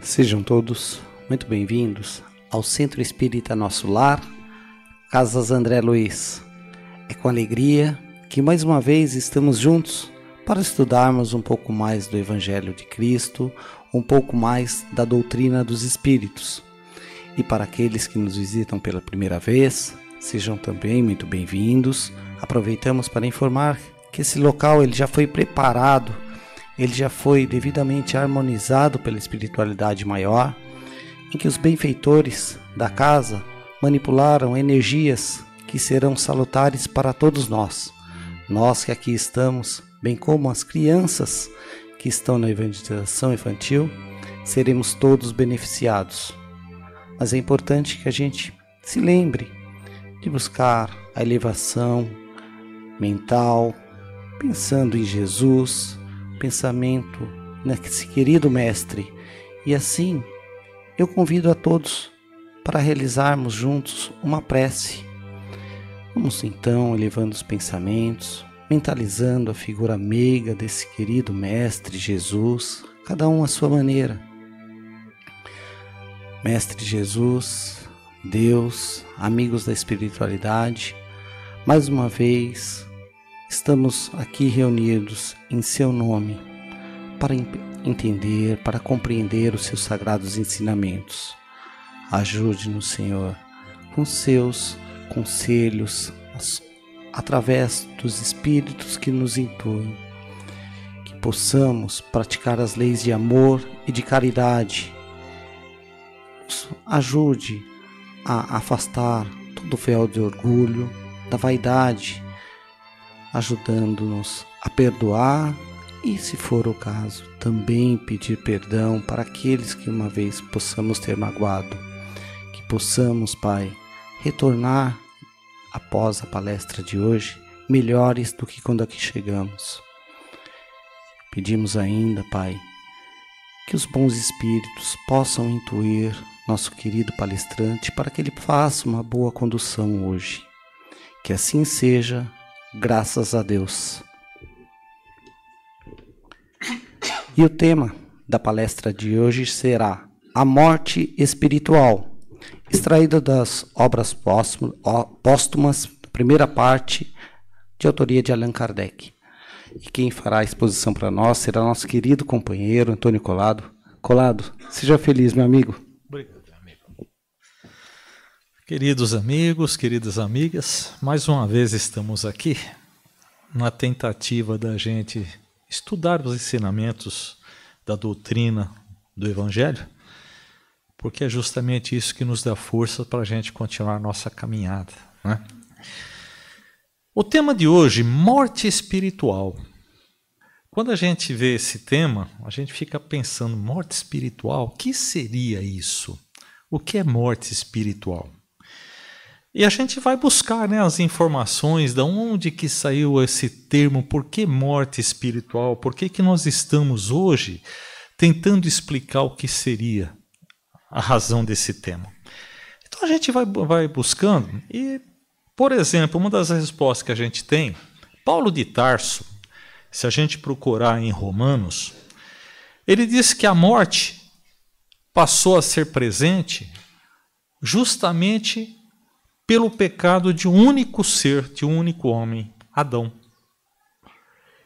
Sejam todos muito bem-vindos ao Centro Espírita Nosso Lar, Casas André Luiz. É com alegria que mais uma vez estamos juntos para estudarmos um pouco mais do Evangelho de Cristo, um pouco mais da doutrina dos Espíritos. E para aqueles que nos visitam pela primeira vez, sejam também muito bem-vindos. Aproveitamos para informar que esse local ele já foi preparado, ele já foi devidamente harmonizado pela espiritualidade maior, em que os benfeitores da casa manipularam energias que serão salutares para todos nós. Nós que aqui estamos, bem como as crianças que estão na evangelização infantil, seremos todos beneficiados. Mas é importante que a gente se lembre de buscar a elevação mental, pensando em Jesus, pensamento nesse querido Mestre. E assim, eu convido a todos para realizarmos juntos uma prece. Vamos então elevando os pensamentos, mentalizando a figura meiga desse querido Mestre Jesus, cada um à sua maneira. Mestre Jesus, Deus, amigos da espiritualidade, mais uma vez estamos aqui reunidos em seu nome para entender, para compreender os seus sagrados ensinamentos. Ajude-nos, Senhor, com seus conselhos, através dos Espíritos que nos intuem, que possamos praticar as leis de amor e de caridade. Ajude a afastar todo o véu de orgulho, da vaidade, ajudando-nos a perdoar e, se for o caso, também pedir perdão para aqueles que uma vez possamos ter magoado. Que possamos, Pai, retornar após a palestra de hoje melhores do que quando aqui chegamos. Pedimos ainda, Pai, que os bons espíritos possam intuir nosso querido palestrante para que ele faça uma boa condução hoje. Que assim seja, graças a Deus. E o tema da palestra de hoje será a morte espiritual, extraída das obras póstumas, primeira parte, de autoria de Allan Kardec. E quem fará a exposição para nós será nosso querido companheiro Antônio Colado. Colado, seja feliz, meu amigo. Obrigado, amigo. Queridos amigos, queridas amigas, mais uma vez estamos aqui na tentativa da gente estudar os ensinamentos da doutrina do Evangelho, porque é justamente isso que nos dá força para a gente continuar a nossa caminhada, né? O tema de hoje, morte espiritual. Quando a gente vê esse tema, a gente fica pensando, morte espiritual, o que seria isso? O que é morte espiritual? E a gente vai buscar, né, as informações de onde que saiu esse termo, por que morte espiritual, por que nós estamos hoje tentando explicar o que seria a razão desse tema. Então a gente vai buscando e, por exemplo, uma das respostas que a gente tem, Paulo de Tarso, se a gente procurar em Romanos, ele diz que a morte passou a ser presente justamente pelo pecado de um único ser, de um único homem, Adão.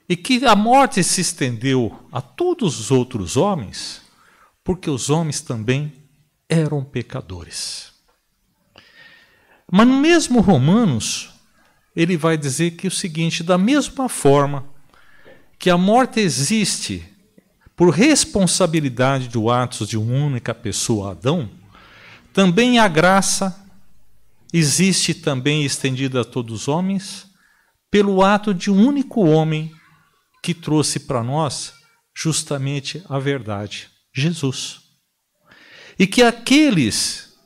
E que a morte se estendeu a todos os outros homens, porque os homens também eram pecadores. Mas no mesmo Romanos, ele vai dizer que o seguinte, da mesma forma que a morte existe por responsabilidade de atos de uma única pessoa, Adão, também a graça existe também estendida a todos os homens pelo ato de um único homem que trouxe para nós justamente a verdade, Jesus. E que aqueles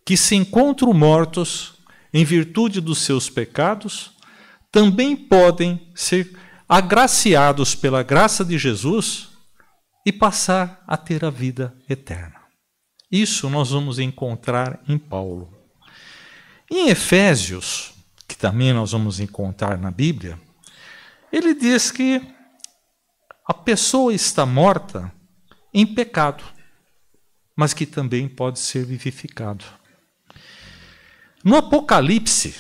que se encontram mortos em virtude dos seus pecados também podem ser agraciados pela graça de Jesus e passar a ter a vida eterna. Isso nós vamos encontrar em Paulo. Em Efésios, que também nós vamos encontrar na Bíblia, ele diz que a pessoa está morta em pecado. mas que também pode ser vivificado. No Apocalipse,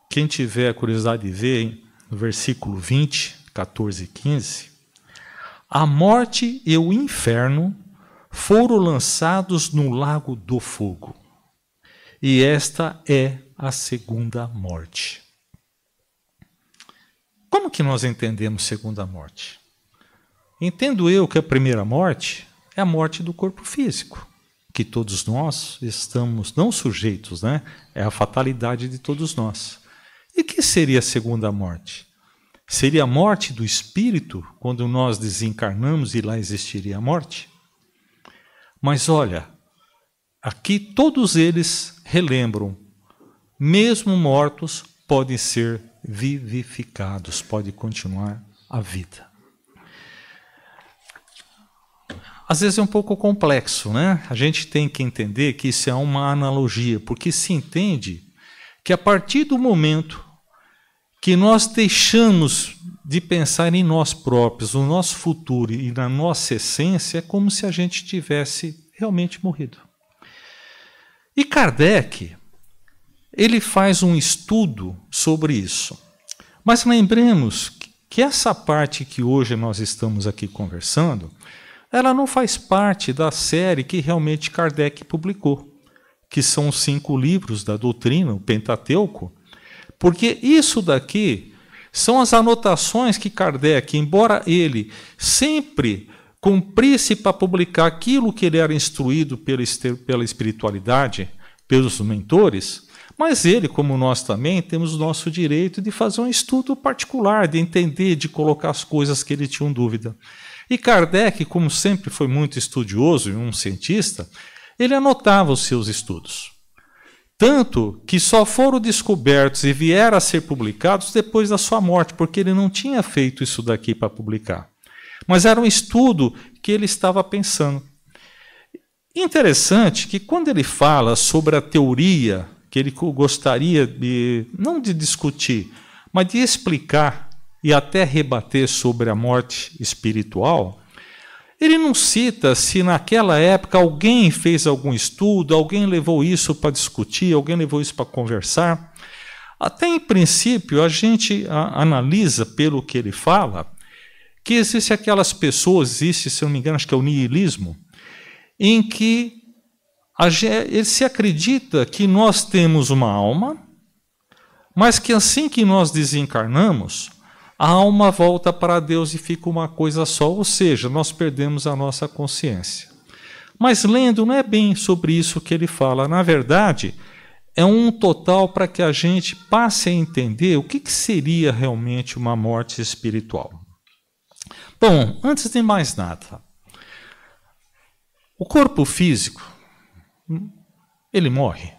quem tiver a curiosidade de ver, no versículo 20, 14 e 15, a morte e o inferno foram lançados no lago do fogo. E esta é a segunda morte. Como que nós entendemos segunda morte? Entendo eu que a primeira morte é a morte do corpo físico, que todos nós estamos não sujeitos, né? É a fatalidade de todos nós. E que seria a segunda morte? Seria a morte do espírito, quando nós desencarnamos e lá existiria a morte? Mas olha, aqui todos eles relembram, mesmo mortos podem ser vivificados, pode continuar a vida. Às vezes é um pouco complexo, né? A gente tem que entender que isso é uma analogia, porque se entende que a partir do momento que nós deixamos de pensar em nós próprios, no nosso futuro e na nossa essência, é como se a gente tivesse realmente morrido. E Kardec, ele faz um estudo sobre isso. Mas lembremos que essa parte que hoje nós estamos aqui conversando, ela não faz parte da série que realmente Kardec publicou, que são os 5 livros da doutrina, o Pentateuco, porque isso daqui são as anotações que Kardec, embora ele sempre cumprisse para publicar aquilo que ele era instruído pela espiritualidade, pelos mentores, mas ele, como nós também, temos o nosso direito de fazer um estudo particular, de entender, de colocar as coisas que ele tinha dúvida. E Kardec, como sempre foi muito estudioso e um cientista, ele anotava os seus estudos. Tanto que só foram descobertos e vieram a ser publicados depois da sua morte, porque ele não tinha feito isso daqui para publicar. Mas era um estudo que ele estava pensando. Interessante que quando ele fala sobre a teoria que ele gostaria de, não de discutir, mas de explicar e até rebater sobre a morte espiritual, ele não cita se naquela época alguém fez algum estudo, alguém levou isso para discutir, alguém levou isso para conversar. Até em princípio, a gente analisa pelo que ele fala, que existem aquelas pessoas, existe, se eu não me engano, acho que é o niilismo, em que ele se acredita que nós temos uma alma, mas que assim que nós desencarnamos, a alma volta para Deus e fica uma coisa só, ou seja, nós perdemos a nossa consciência. Mas lendo, não é bem sobre isso que ele fala. Na verdade, é um total para que a gente passe a entender o que seria realmente uma morte espiritual. Bom, antes de mais nada, o corpo físico, ele morre?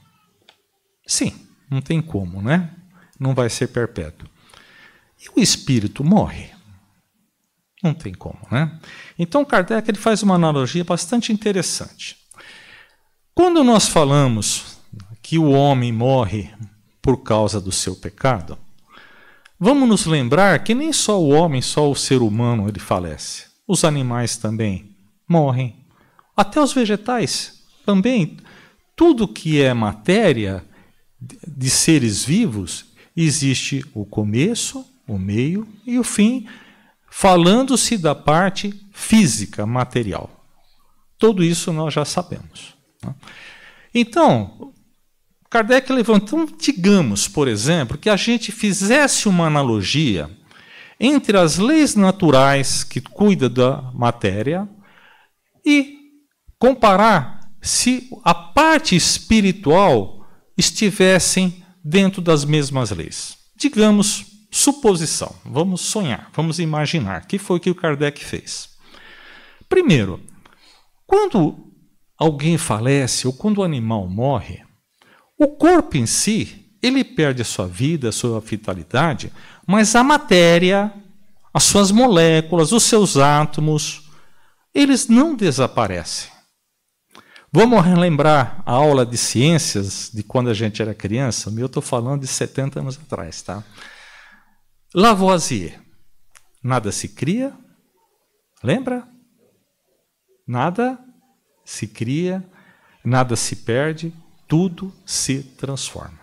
Sim, não tem como, né? Não vai ser perpétuo. E o espírito morre? Não tem como, né? Então Kardec ele faz uma analogia bastante interessante. Quando nós falamos que o homem morre por causa do seu pecado, vamos nos lembrar que nem só o homem, só o ser humano ele falece. Os animais também morrem. Até os vegetais também. Tudo que é matéria de seres vivos, existe o começo, o meio e o fim, falando-se da parte física, material. Tudo isso nós já sabemos. Então, Kardec levantou, digamos, por exemplo, que a gente fizesse uma analogia entre as leis naturais que cuidam da matéria e comparar se a parte espiritual estivessem dentro das mesmas leis. Digamos, suposição, vamos sonhar, vamos imaginar, que foi o que o Kardec fez. Primeiro, quando alguém falece ou quando o animal morre, o corpo em si, ele perde a sua vida, a sua vitalidade, mas a matéria, as suas moléculas, os seus átomos, eles não desaparecem. Vamos relembrar a aula de ciências de quando a gente era criança? Eu estou falando de 70 anos atrás, tá? Lavoisier. Nada se cria. Lembra? Nada se cria, nada se perde, tudo se transforma.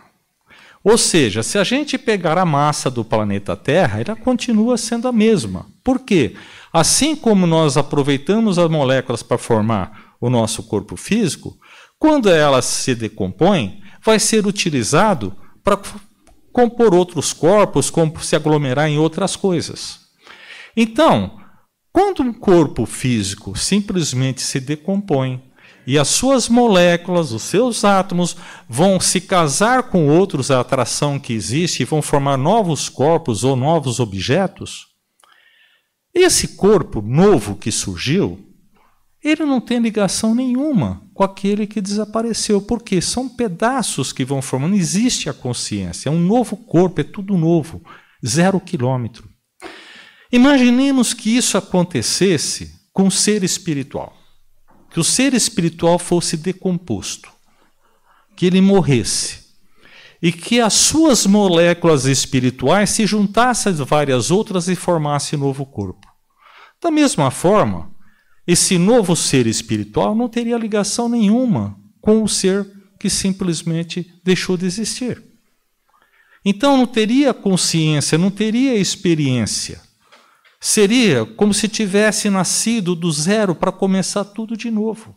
Ou seja, se a gente pegar a massa do planeta Terra, ela continua sendo a mesma. Por quê? Assim como nós aproveitamos as moléculas para formar o nosso corpo físico, quando elas se decompõem, vai ser utilizado para compor outros corpos, se aglomerar em outras coisas. Então, quando um corpo físico simplesmente se decompõe e as suas moléculas, os seus átomos, vão se casar com outros, a atração que existe, e vão formar novos corpos ou novos objetos, esse corpo novo que surgiu, ele não tem ligação nenhuma com aquele que desapareceu, porque são pedaços que vão formando, não existe a consciência, é um novo corpo, é tudo novo, 0 quilômetro. Imaginemos que isso acontecesse com o ser espiritual, que o ser espiritual fosse decomposto, que ele morresse, e que as suas moléculas espirituais se juntassem a várias outras e formassem novo corpo. Da mesma forma, esse novo ser espiritual não teria ligação nenhuma com o ser que simplesmente deixou de existir. Então não teria consciência, não teria experiência. Seria como se tivesse nascido do zero para começar tudo de novo.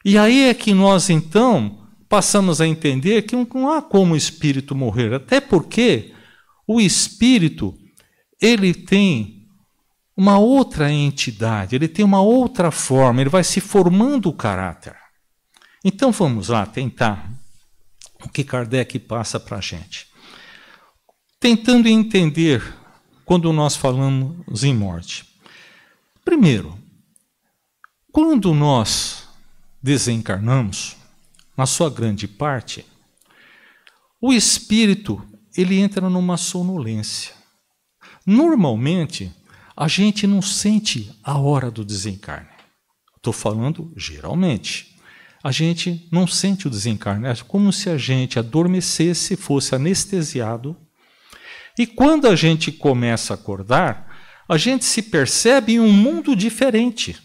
E aí é que nós, então, passamos a entender que não há como o espírito morrer, até porque o espírito, ele tem uma outra entidade, ele tem uma outra forma, ele vai se formando o caráter. Então vamos lá tentar o que Kardec passa para a gente. Tentando entender quando nós falamos em morte. Primeiro, quando nós desencarnamos, na sua grande parte, o espírito ele entra numa sonolência. Normalmente, a gente não sente a hora do desencarne. Estou falando geralmente. A gente não sente o desencarne. É como se a gente adormecesse, fosse anestesiado. E quando a gente começa a acordar, a gente se percebe em um mundo diferente.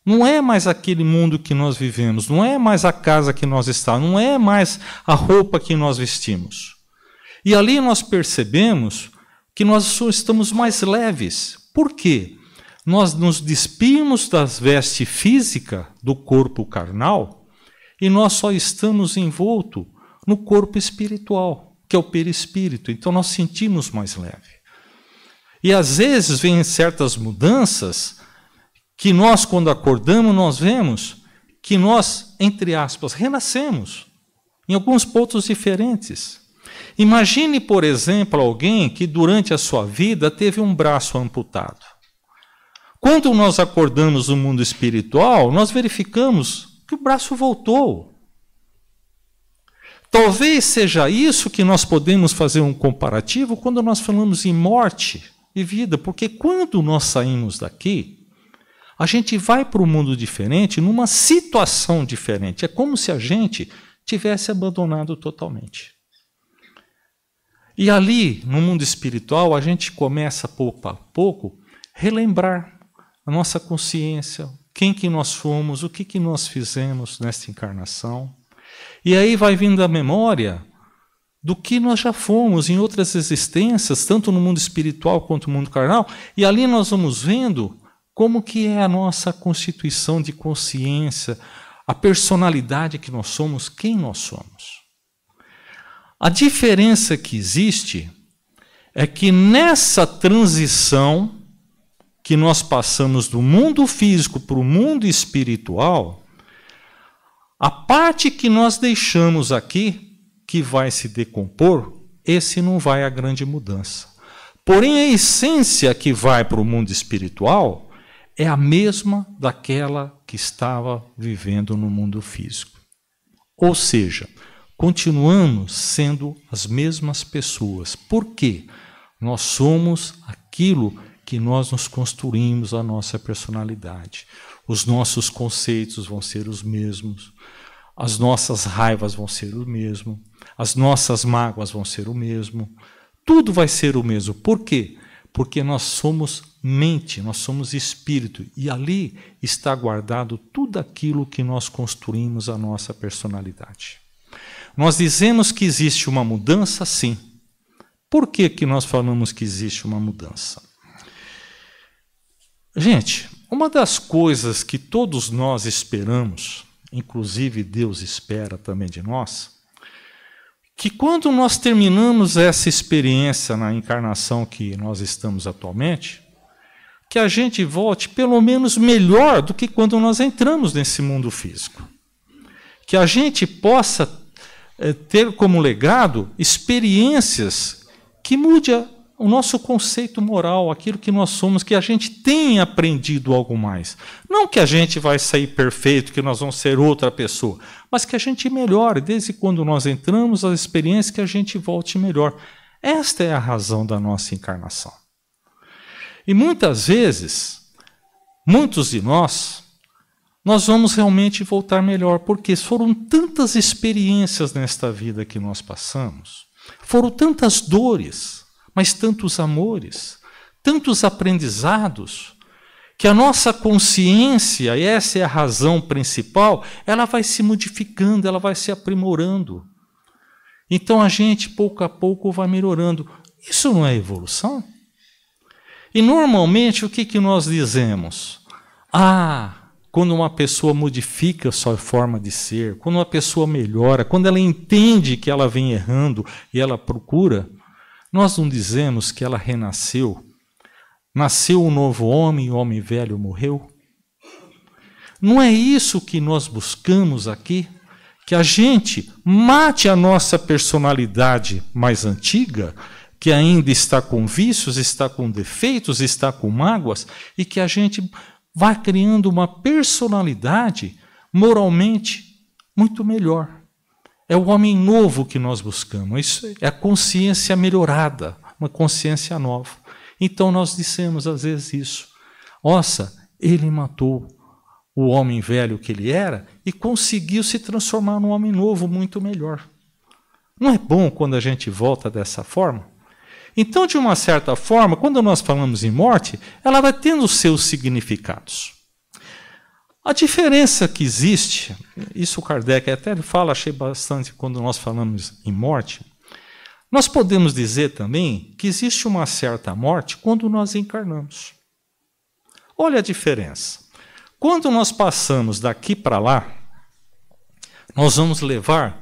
Não é mais aquele mundo que nós vivemos, não é mais a casa que nós estamos, não é mais a roupa que nós vestimos. E ali nós percebemos que nós só estamos mais leves. Por quê? Nós nos despimos das vestes físicas do corpo carnal e nós só estamos envoltos no corpo espiritual, que é o perispírito. Então nós sentimos mais leve. E às vezes vêm certas mudanças que nós, quando acordamos, nós vemos que nós, entre aspas, renascemos em alguns pontos diferentes. Imagine, por exemplo, alguém que durante a sua vida teve um braço amputado. Quando nós acordamos no mundo espiritual, nós verificamos que o braço voltou. Talvez seja isso que nós podemos fazer um comparativo quando nós falamos em morte e vida, porque quando nós saímos daqui, a gente vai para um mundo diferente, numa situação diferente. É como se a gente tivesse abandonado totalmente. E ali, no mundo espiritual, a gente começa, pouco a pouco, relembrar a nossa consciência, quem que nós fomos, o que nós fizemos nesta encarnação. E aí vai vindo a memória do que nós já fomos em outras existências, tanto no mundo espiritual quanto no mundo carnal, e ali nós vamos vendo como que é a nossa constituição de consciência, a personalidade que nós somos, quem nós somos. A diferença que existe é que nessa transição que nós passamos do mundo físico para o mundo espiritual, a parte que nós deixamos aqui, que vai se decompor, esse não vai a grande mudança. Porém, a essência que vai para o mundo espiritual é a mesma daquela que estava vivendo no mundo físico. Ou seja, continuamos sendo as mesmas pessoas. Por quê? Nós somos aquilo que nós nos construímos, a nossa personalidade. Os nossos conceitos vão ser os mesmos, as nossas raivas vão ser o mesmo, as nossas mágoas vão ser o mesmo, tudo vai ser o mesmo. Por quê? Porque nós somos mente, nós somos espírito, e ali está guardado tudo aquilo que nós construímos a nossa personalidade. Nós dizemos que existe uma mudança, sim. Por que que nós falamos que existe uma mudança? Gente, uma das coisas que todos nós esperamos, inclusive Deus espera também de nós, que quando nós terminamos essa experiência na encarnação que nós estamos atualmente, que a gente volte pelo menos melhor do que quando nós entramos nesse mundo físico. Que a gente possa ter como legado experiências que mudem o nosso conceito moral, aquilo que nós somos, que a gente tenha aprendido algo mais. Não que a gente vai sair perfeito, que nós vamos ser outra pessoa, mas que a gente melhore, desde quando nós entramos, as experiências, que a gente volte melhor. Esta é a razão da nossa encarnação. E muitas vezes, muitos de nós vamos realmente voltar melhor, porque foram tantas experiências nesta vida que nós passamos, foram tantas dores, mas tantos amores, tantos aprendizados, que a nossa consciência, e essa é a razão principal, ela vai se modificando, ela vai se aprimorando. Então a gente, pouco a pouco, vai melhorando. Isso não é evolução? E normalmente o que nós dizemos? Quando uma pessoa modifica a sua forma de ser, quando uma pessoa melhora, quando ela entende que ela vem errando e ela procura, nós não dizemos que ela renasceu, nasceu um novo homem e o homem velho morreu? Não é isso que nós buscamos aqui? Que a gente mate a nossa personalidade mais antiga, que ainda está com vícios, está com defeitos, está com mágoas, e que a gente vá criando uma personalidade moralmente muito melhor. É o homem novo que nós buscamos, isso é a consciência melhorada, uma consciência nova. Então nós dissemos às vezes isso. Nossa, ele matou o homem velho que ele era e conseguiu se transformar num homem novo muito melhor. Não é bom quando a gente volta dessa forma? Então, de uma certa forma, quando nós falamos em morte, ela vai tendo os seus significados. A diferença que existe, isso o Kardec até fala, achei bastante quando nós falamos em morte, nós podemos dizer também que existe uma certa morte quando nós encarnamos. Olha a diferença. Quando nós passamos daqui para lá, nós vamos levar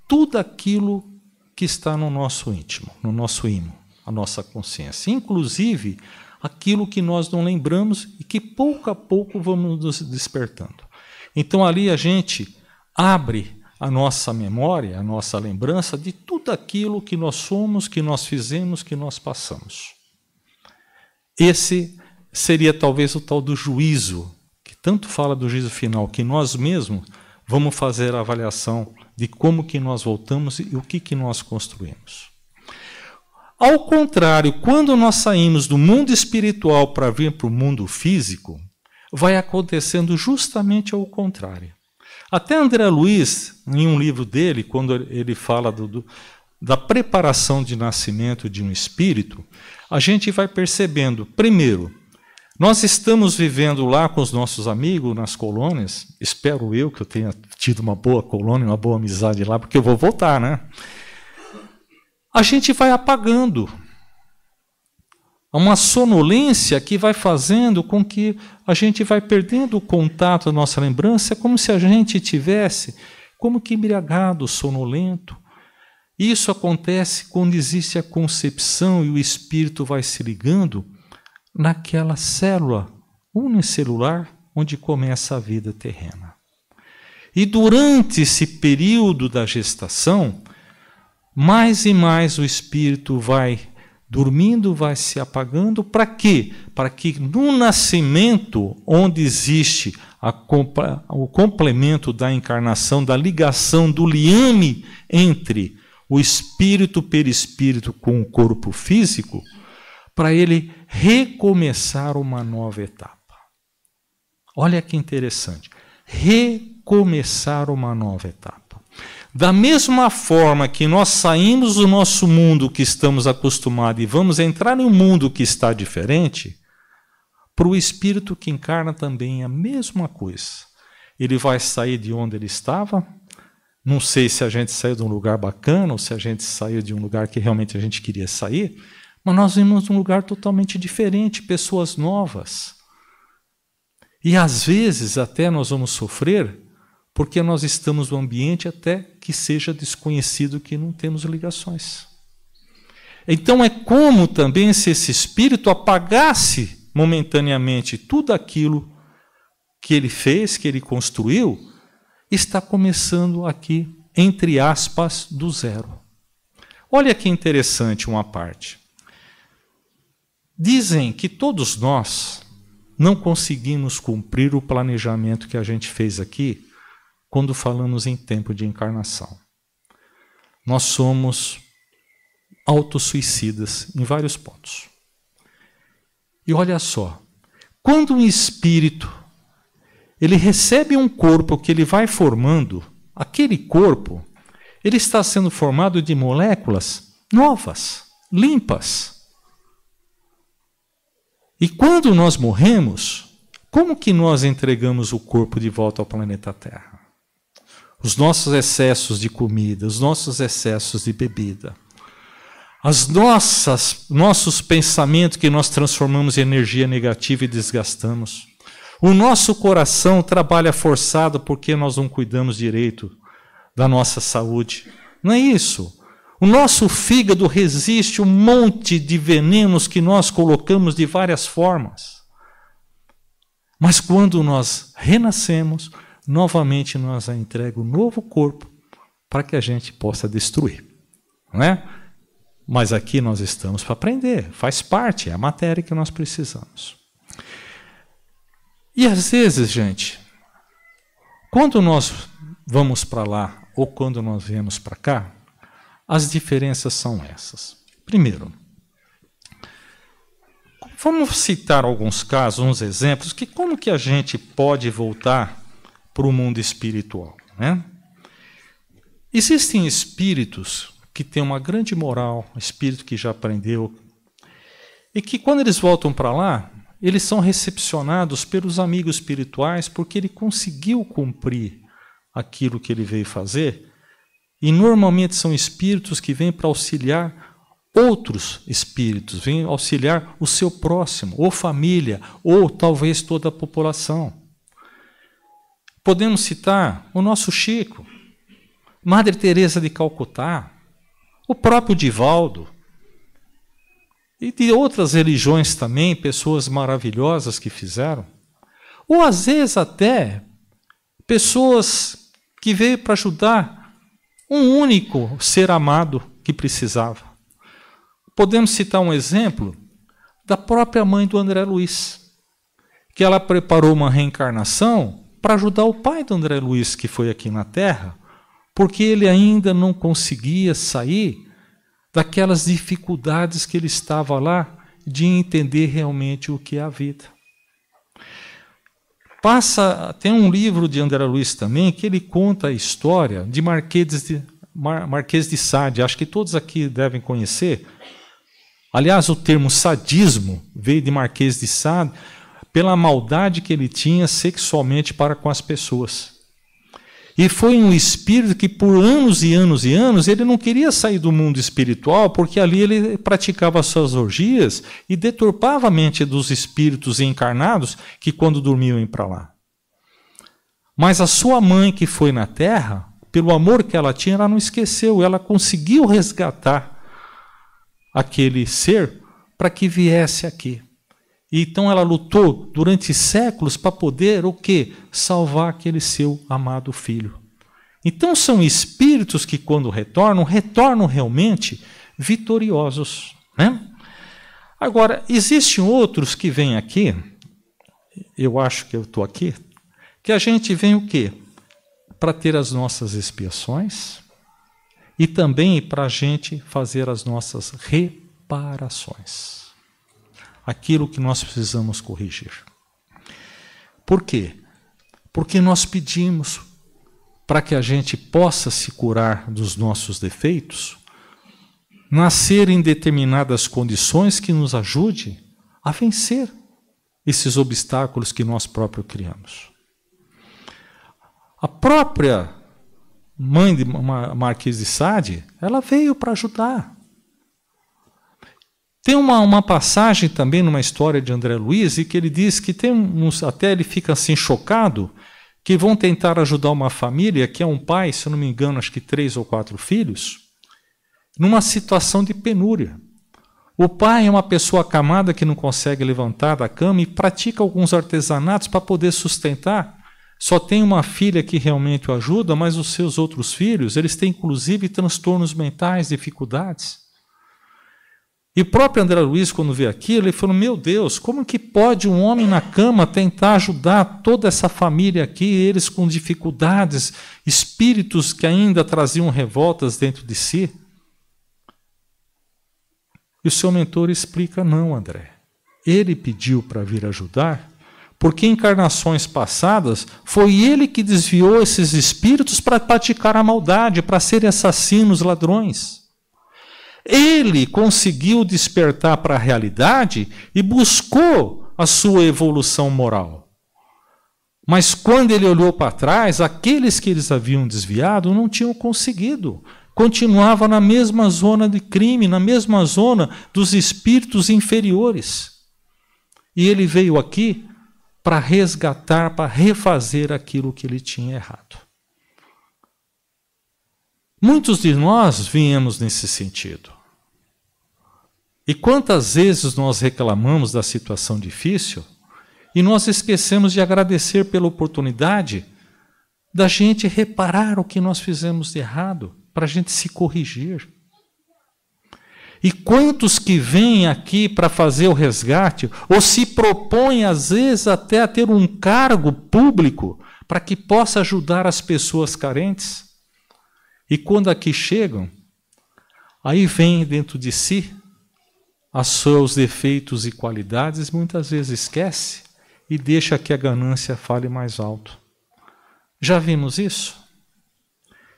tudo aquilo que está no nosso íntimo, no nosso imo, a nossa consciência, inclusive aquilo que nós não lembramos e que pouco a pouco vamos nos despertando. Então ali a gente abre a nossa memória, a nossa lembrança de tudo aquilo que nós somos, que nós fizemos, que nós passamos. Esse seria talvez o tal do juízo, que tanto fala do juízo final, que nós mesmos vamos fazer a avaliação de como que nós voltamos e o que nós construímos. Ao contrário, quando nós saímos do mundo espiritual para vir para o mundo físico, vai acontecendo justamente ao contrário. Até André Luiz, em um livro dele, quando ele fala da preparação de nascimento de um espírito, a gente vai percebendo, primeiro, nós estamos vivendo lá com os nossos amigos nas colônias, espero eu que eu tenha tido uma boa colônia, uma boa amizade lá, porque eu vou voltar, né? A gente vai apagando. Há uma sonolência que vai fazendo com que a gente vai perdendo o contato da nossa lembrança, como se a gente tivesse como que embriagado, sonolento. Isso acontece quando existe a concepção e o espírito vai se ligando naquela célula unicelular onde começa a vida terrena. E durante esse período da gestação, mais e mais o espírito vai dormindo, vai se apagando. Para quê? Para que no nascimento, onde existe o complemento da encarnação, da ligação do liame entre o espírito perispírito com o corpo físico, para ele recomeçar uma nova etapa. Olha que interessante. Recomeçar uma nova etapa. Da mesma forma que nós saímos do nosso mundo que estamos acostumados e vamos entrar em um mundo que está diferente, para o espírito que encarna também é a mesma coisa. Ele vai sair de onde ele estava. Não sei se a gente saiu de um lugar bacana ou se a gente saiu de um lugar que realmente a gente queria sair, mas nós vimos um lugar totalmente diferente, pessoas novas. E às vezes até nós vamos sofrer porque nós estamos num ambiente até que seja desconhecido, que não temos ligações. Então é como também se esse espírito apagasse momentaneamente tudo aquilo que ele fez, que ele construiu, está começando aqui, entre aspas, do zero. Olha que interessante uma parte. Dizem que todos nós não conseguimos cumprir o planejamento que a gente fez aqui quando falamos em tempo de encarnação. Nós somos autossuicidas em vários pontos. E olha só, quando um espírito ele recebe um corpo que ele vai formando, aquele corpo ele está sendo formado de moléculas novas, limpas. E quando nós morremos, como que nós entregamos o corpo de volta ao planeta Terra? Os nossos excessos de comida, os nossos excessos de bebida, nossos pensamentos que nós transformamos em energia negativa e desgastamos. O nosso coração trabalha forçado porque nós não cuidamos direito da nossa saúde. Não é isso? O nosso fígado resiste um monte de venenos que nós colocamos de várias formas. Mas quando nós renascemos, novamente nós entregamos um novo corpo para que a gente possa destruir. Não é? Mas aqui nós estamos para aprender, faz parte, é a matéria que nós precisamos. E às vezes, gente, quando nós vamos para lá ou quando nós viemos para cá, as diferenças são essas. Primeiro, vamos citar alguns casos, uns exemplos, que como que a gente pode voltar para o mundo espiritual, né? Existem espíritos que têm uma grande moral, espírito que já aprendeu, e que quando eles voltam para lá, eles são recepcionados pelos amigos espirituais porque ele conseguiu cumprir aquilo que ele veio fazer, e normalmente são espíritos que vêm para auxiliar outros espíritos, vêm auxiliar o seu próximo, ou família, ou talvez toda a população. Podemos citar o nosso Chico, Madre Teresa de Calcutá, o próprio Divaldo, e de outras religiões também, pessoas maravilhosas que fizeram. Ou às vezes até pessoas que veio para ajudar um único ser amado que precisava. Podemos citar um exemplo da própria mãe do André Luiz, que ela preparou uma reencarnação para ajudar o pai do André Luiz, que foi aqui na Terra, porque ele ainda não conseguia sair daquelas dificuldades que ele estava lá de entender realmente o que é a vida. Tem um livro de André Luiz também que ele conta a história de Marquês de Sade, acho que todos aqui devem conhecer. Aliás, o termo sadismo veio de Marquês de Sade pela maldade que ele tinha sexualmente para com as pessoas. E foi um espírito que por anos e anos e anos ele não queria sair do mundo espiritual, porque ali ele praticava suas orgias e deturpava a mente dos espíritos encarnados que quando dormiam iam para lá. Mas a sua mãe que foi na Terra, pelo amor que ela tinha, ela não esqueceu, ela conseguiu resgatar aquele ser para que viesse aqui. E então ela lutou durante séculos para poder o quê? Salvar aquele seu amado filho. Então são espíritos que quando retornam realmente vitoriosos, né? Agora, existem outros que vêm aqui, eu acho que eu estou aqui, que a gente vem o quê? Para ter as nossas expiações e também para a gente fazer as nossas reparações. Aquilo que nós precisamos corrigir. Por quê? Porque nós pedimos para que a gente possa se curar dos nossos defeitos, nascer em determinadas condições que nos ajude a vencer esses obstáculos que nós próprios criamos. A própria mãe de Marquês de Sade, ela veio para ajudar. Tem uma passagem também numa história de André Luiz, e que ele diz que tem uns, até ele fica assim chocado, que vão tentar ajudar uma família, que é um pai, se eu não me engano, acho que 3 ou 4 filhos, numa situação de penúria. O pai é uma pessoa acamada que não consegue levantar da cama e pratica alguns artesanatos para poder sustentar. Só tem uma filha que realmente o ajuda, mas os seus outros filhos, eles têm inclusive transtornos mentais, dificuldades. E o próprio André Luiz, quando veio aqui, ele falou, meu Deus, como que pode um homem na cama tentar ajudar toda essa família aqui, eles com dificuldades, espíritos que ainda traziam revoltas dentro de si? E o seu mentor explica, não, André. Ele pediu para vir ajudar, porque em encarnações passadas foi ele que desviou esses espíritos para praticar a maldade, para serem assassinos, ladrões. Ele conseguiu despertar para a realidade e buscou a sua evolução moral. Mas quando ele olhou para trás, aqueles que eles haviam desviado não tinham conseguido. Continuava na mesma zona de crime, na mesma zona dos espíritos inferiores. E ele veio aqui para resgatar, para refazer aquilo que ele tinha errado. Muitos de nós viemos nesse sentido. E quantas vezes nós reclamamos da situação difícil e nós esquecemos de agradecer pela oportunidade da gente reparar o que nós fizemos de errado, para a gente se corrigir. E quantos que vêm aqui para fazer o resgate, ou se propõem, às vezes, até a ter um cargo público para que possa ajudar as pessoas carentes? E quando aqui chegam, aí vem dentro de si os seus defeitos e qualidades, muitas vezes esquece e deixa que a ganância fale mais alto. Já vimos isso?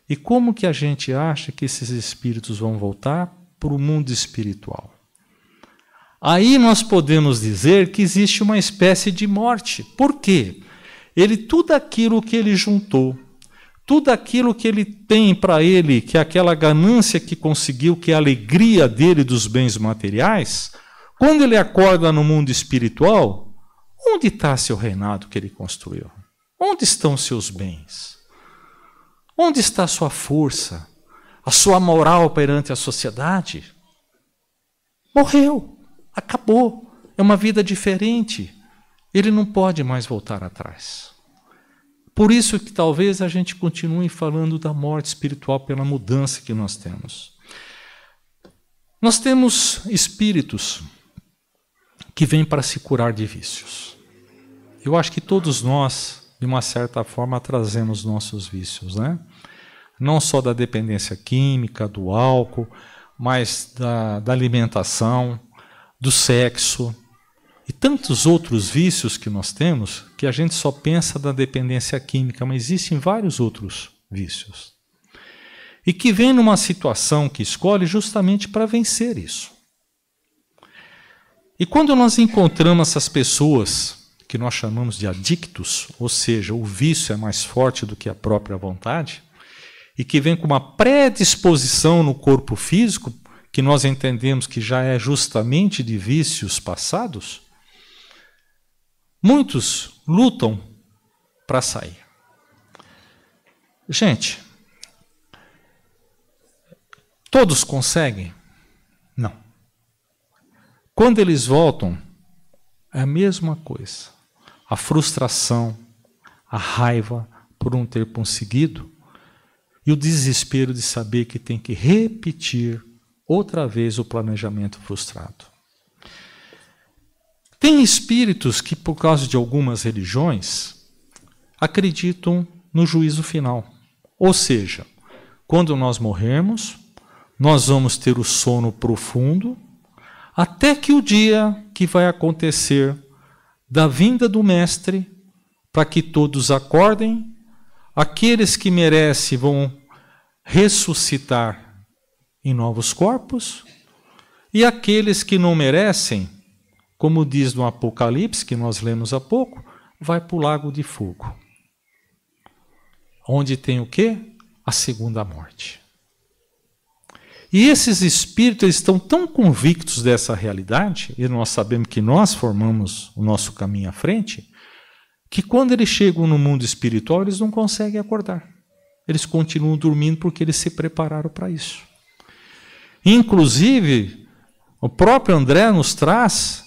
E como que a gente acha que esses espíritos vão voltar para o mundo espiritual? Aí nós podemos dizer que existe uma espécie de morte. Por quê? Tudo aquilo que ele juntou, tudo aquilo que ele tem para ele, que é aquela ganância que conseguiu, que é a alegria dele dos bens materiais, quando ele acorda no mundo espiritual, onde está seu reinado que ele construiu? Onde estão seus bens? Onde está a sua força, a sua moral perante a sociedade? Morreu, acabou, é uma vida diferente. Ele não pode mais voltar atrás. Por isso que talvez a gente continue falando da morte espiritual pela mudança que nós temos. Nós temos espíritos que vêm para se curar de vícios. Eu acho que todos nós, de uma certa forma, trazemos nossos vícios, né? Não só da dependência química, do álcool, mas da alimentação, do sexo e tantos outros vícios que nós temos, que a gente só pensa da dependência química, mas existem vários outros vícios. E que vem numa situação que escolhe justamente para vencer isso. E quando nós encontramos essas pessoas que nós chamamos de adictos, ou seja, o vício é mais forte do que a própria vontade, e que vem com uma predisposição no corpo físico, que nós entendemos que já é justamente de vícios passados, muitos lutam para sair. Gente, todos conseguem? Não. Quando eles voltam, é a mesma coisa. A frustração, a raiva por não ter conseguido e o desespero de saber que tem que repetir outra vez o planejamento frustrado. Tem espíritos que, por causa de algumas religiões, acreditam no juízo final. Ou seja, quando nós morrermos, nós vamos ter o sono profundo, até que o dia que vai acontecer da vinda do Mestre, para que todos acordem, aqueles que merecem vão ressuscitar em novos corpos, e aqueles que não merecem, como diz no Apocalipse, que nós lemos há pouco, vai para o lago de fogo. Onde tem o quê? A segunda morte. E esses espíritos estão tão convictos dessa realidade, e nós sabemos que nós formamos o nosso caminho à frente, que quando eles chegam no mundo espiritual, eles não conseguem acordar. Eles continuam dormindo porque eles se prepararam para isso. Inclusive, o próprio André nos traz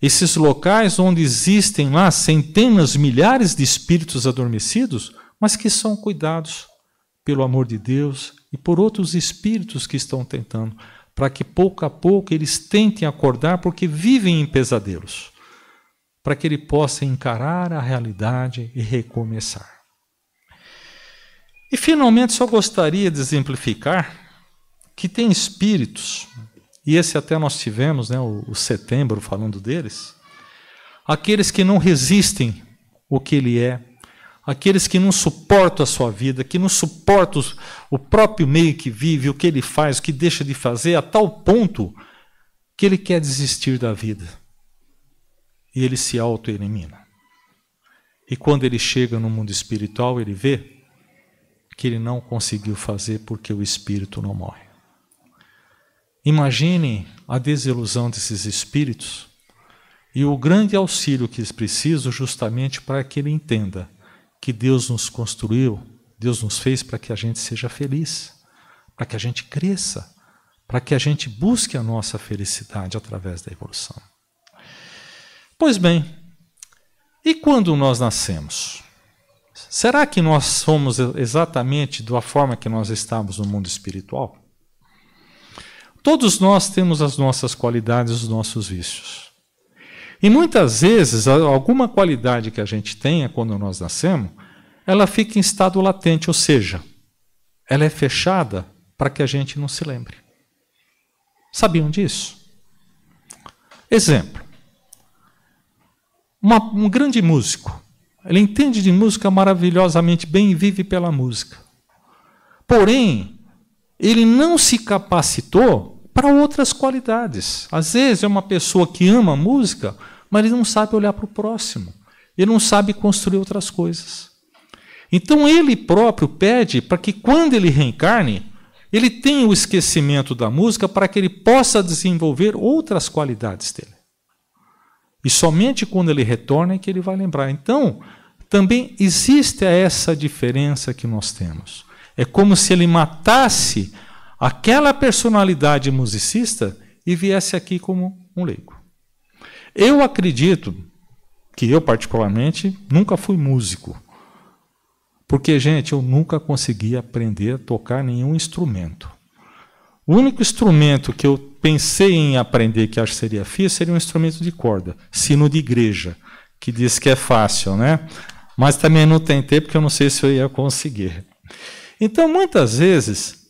esses locais onde existem lá centenas, milhares de espíritos adormecidos, mas que são cuidados pelo amor de Deus e por outros espíritos que estão tentando, para que pouco a pouco eles tentem acordar, porque vivem em pesadelos, para que ele possa encarar a realidade e recomeçar. E finalmente só gostaria de exemplificar que tem espíritos, e esse até nós tivemos, né, o setembro falando deles, aqueles que não resistem o que ele é, aqueles que não suportam a sua vida, que não suportam o próprio meio que vive, o que ele faz, o que deixa de fazer, a tal ponto que ele quer desistir da vida. E ele se auto-elimina. E quando ele chega no mundo espiritual, ele vê que ele não conseguiu fazer porque o espírito não morre. Imagine a desilusão desses espíritos e o grande auxílio que eles precisam justamente para que ele entenda que Deus nos construiu, Deus nos fez para que a gente seja feliz, para que a gente cresça, para que a gente busque a nossa felicidade através da evolução. Pois bem, e quando nós nascemos? Será que nós somos exatamente da forma que nós estamos no mundo espiritual? Todos nós temos as nossas qualidades, os nossos vícios. E muitas vezes, alguma qualidade que a gente tenha quando nós nascemos, ela fica em estado latente, ou seja, ela é fechada para que a gente não se lembre. Sabiam disso? Exemplo. Um grande músico. Ele entende de música maravilhosamente bem e vive pela música. Porém, ele não se capacitou para outras qualidades. Às vezes é uma pessoa que ama a música, mas ele não sabe olhar para o próximo. Ele não sabe construir outras coisas. Então ele próprio pede para que quando ele reencarne, ele tenha o esquecimento da música para que ele possa desenvolver outras qualidades dele. E somente quando ele retorna é que ele vai lembrar. Então, também existe essa diferença que nós temos. É como se ele matasse aquela personalidade musicista e viesse aqui como um leigo. Eu acredito que eu, particularmente, nunca fui músico. Porque, gente, eu nunca consegui aprender a tocar nenhum instrumento. O único instrumento que eu pensei em aprender, que acho que seria difícil, seria um instrumento de corda, sino de igreja, que diz que é fácil, né? Mas também não tentei, porque eu não sei se eu ia conseguir. Então, muitas vezes,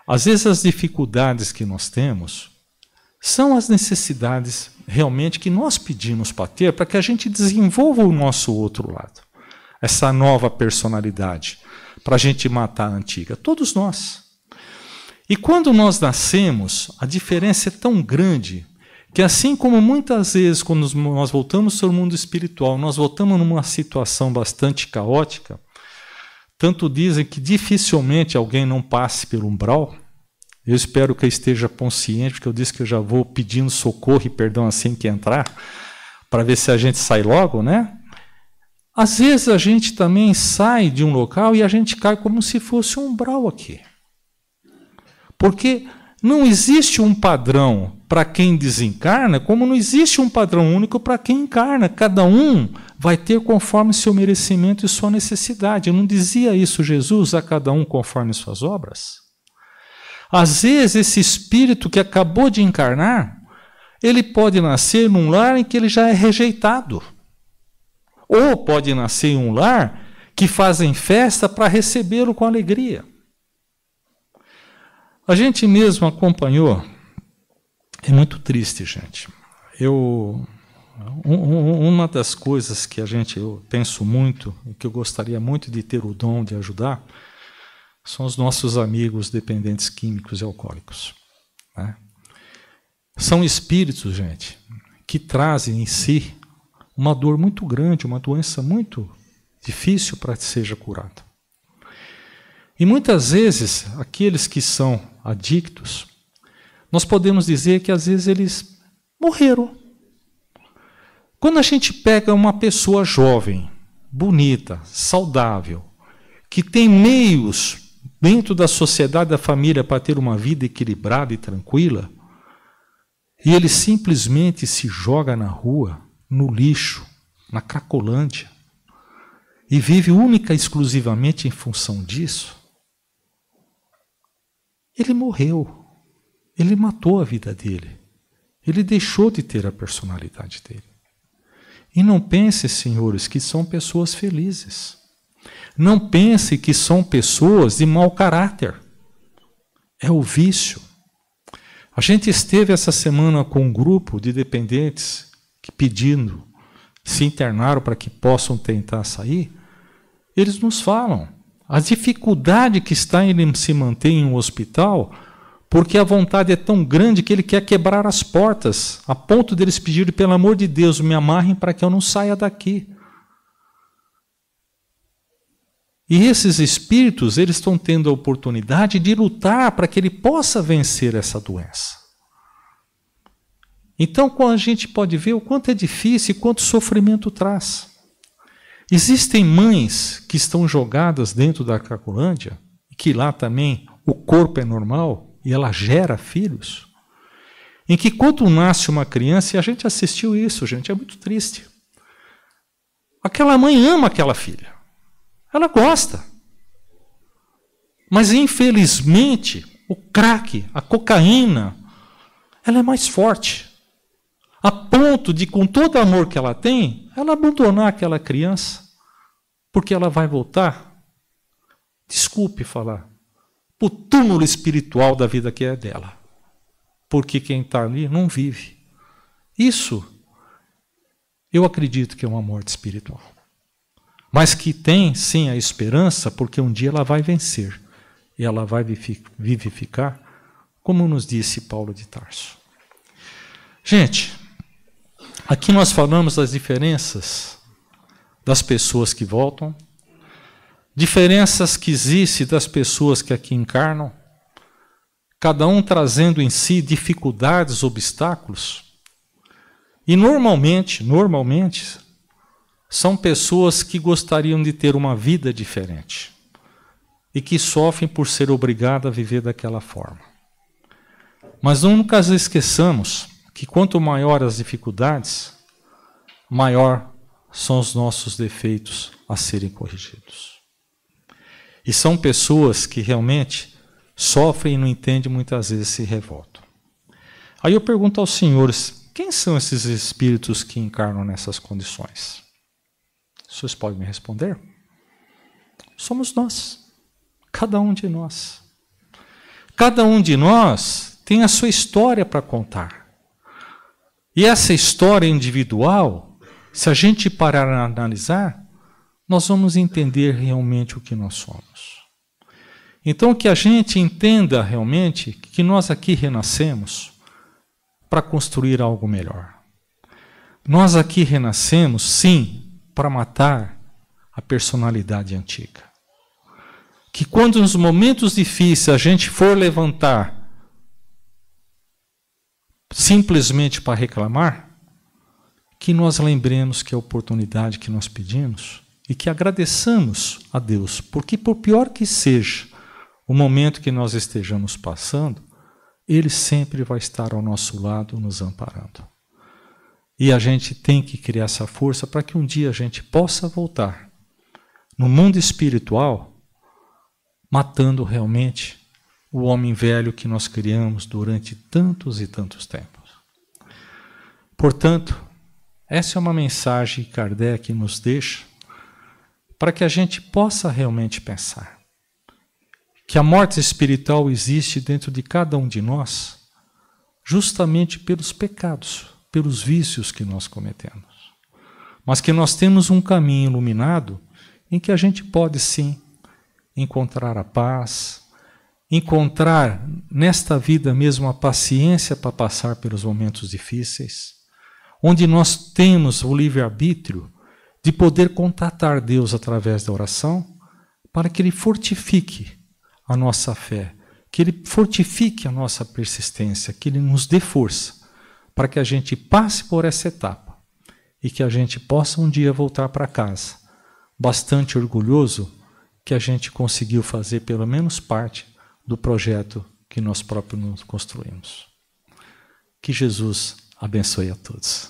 às vezes as dificuldades que nós temos são as necessidades realmente que nós pedimos para ter, para que a gente desenvolva o nosso outro lado, essa nova personalidade, para a gente matar a antiga. Todos nós. E quando nós nascemos, a diferença é tão grande que, assim como muitas vezes, quando nós voltamos para o mundo espiritual, nós voltamos numa situação bastante caótica, tanto dizem que dificilmente alguém não passe pelo umbral. Eu espero que eu esteja consciente, porque eu disse que eu já vou pedindo socorro e perdão assim que entrar, para ver se a gente sai logo, né? Às vezes a gente também sai de um local e a gente cai como se fosse um umbral aqui. Porque não existe um padrão para quem desencarna, como não existe um padrão único para quem encarna. Cada um vai ter conforme seu merecimento e sua necessidade. Eu não dizia isso Jesus, a cada um conforme suas obras? Às vezes esse espírito que acabou de encarnar, ele pode nascer num lar em que ele já é rejeitado. Ou pode nascer em um lar que fazem festa para recebê-lo com alegria. A gente mesmo acompanhou, é muito triste, gente. Eu Uma das coisas que eu penso muito, e que eu gostaria muito de ter o dom de ajudar, são os nossos amigos dependentes químicos e alcoólicos. Né? São espíritos, gente, que trazem em si uma dor muito grande, uma doença muito difícil para que seja curada. E muitas vezes, aqueles que são adictos, nós podemos dizer que às vezes eles morreram. Quando a gente pega uma pessoa jovem, bonita, saudável, que tem meios dentro da sociedade, da família, para ter uma vida equilibrada e tranquila, e ele simplesmente se joga na rua, no lixo, na Cracolândia, e vive única e exclusivamente em função disso, ele morreu, ele matou a vida dele, ele deixou de ter a personalidade dele. E não pense, senhores, que são pessoas felizes. Não pense que são pessoas de mau caráter. É o vício. A gente esteve essa semana com um grupo de dependentes que pedindo, se internaram para que possam tentar sair. Eles nos falam a dificuldade que está em ele se manter em um hospital, porque a vontade é tão grande que ele quer quebrar as portas, a ponto deles pedirem, pelo amor de Deus, me amarrem para que eu não saia daqui. E esses espíritos, eles estão tendo a oportunidade de lutar para que ele possa vencer essa doença. Então, quando a gente pode ver o quanto é difícil e quanto sofrimento traz. Existem mães que estão jogadas dentro da Cracolândia, que lá também o corpo é normal, e ela gera filhos, em que quando nasce uma criança, e a gente assistiu isso, gente, é muito triste. Aquela mãe ama aquela filha, ela gosta. Mas infelizmente, o crack, a cocaína, ela é mais forte, a ponto de, com todo o amor que ela tem, ela abandonar aquela criança, porque ela vai voltar, desculpe falar, o túmulo espiritual da vida que é dela. Porque quem está ali não vive. Isso, eu acredito que é uma morte espiritual. Mas que tem, sim, a esperança, porque um dia ela vai vencer. E ela vai vivificar, como nos disse Paulo de Tarso. Gente, aqui nós falamos das diferenças das pessoas que voltam, diferenças que existem das pessoas que aqui encarnam, cada um trazendo em si dificuldades, obstáculos. E normalmente, são pessoas que gostariam de ter uma vida diferente e que sofrem por ser obrigadas a viver daquela forma. Mas nunca esqueçamos que quanto maior as dificuldades, maior são os nossos defeitos a serem corrigidos. E são pessoas que realmente sofrem e não entendem, muitas vezes se revoltam. Aí eu pergunto aos senhores, quem são esses espíritos que encarnam nessas condições? Os senhores podem me responder? Somos nós, cada um de nós. Cada um de nós tem a sua história para contar. E essa história individual, se a gente parar a analisar, nós vamos entender realmente o que nós somos. Então, que a gente entenda realmente que nós aqui renascemos para construir algo melhor. Nós aqui renascemos, sim, para matar a personalidade antiga. Que quando nos momentos difíceis a gente for levantar simplesmente para reclamar, que nós lembremos que a oportunidade que nós pedimos e que agradeçamos a Deus, porque por pior que seja o momento que nós estejamos passando, Ele sempre vai estar ao nosso lado, nos amparando. E a gente tem que criar essa força para que um dia a gente possa voltar no mundo espiritual, matando realmente o homem velho que nós criamos durante tantos e tantos tempos. Portanto, essa é uma mensagem que Kardec nos deixa para que a gente possa realmente pensar que a morte espiritual existe dentro de cada um de nós justamente pelos pecados pelos vícios que nós cometemos, mas que nós temos um caminho iluminado em que a gente pode sim encontrar a paz, encontrar nesta vida mesmo a paciência para passar pelos momentos difíceis, onde nós temos o livre-arbítrio de poder contatar Deus através da oração para que Ele fortifique a nossa fé, que Ele fortifique a nossa persistência, que Ele nos dê força para que a gente passe por essa etapa e que a gente possa um dia voltar para casa, bastante orgulhoso que a gente conseguiu fazer pelo menos parte do projeto que nós próprios nos construímos. Que Jesus abençoe a todos.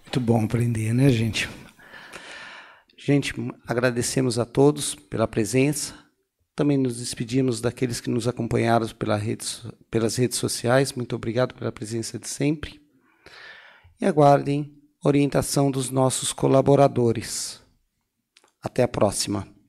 Muito bom aprender, né, gente? Gente, agradecemos a todos pela presença. Também nos despedimos daqueles que nos acompanharam pelas redes sociais. Muito obrigado pela presença de sempre. E aguardem orientação dos nossos colaboradores. Até a próxima.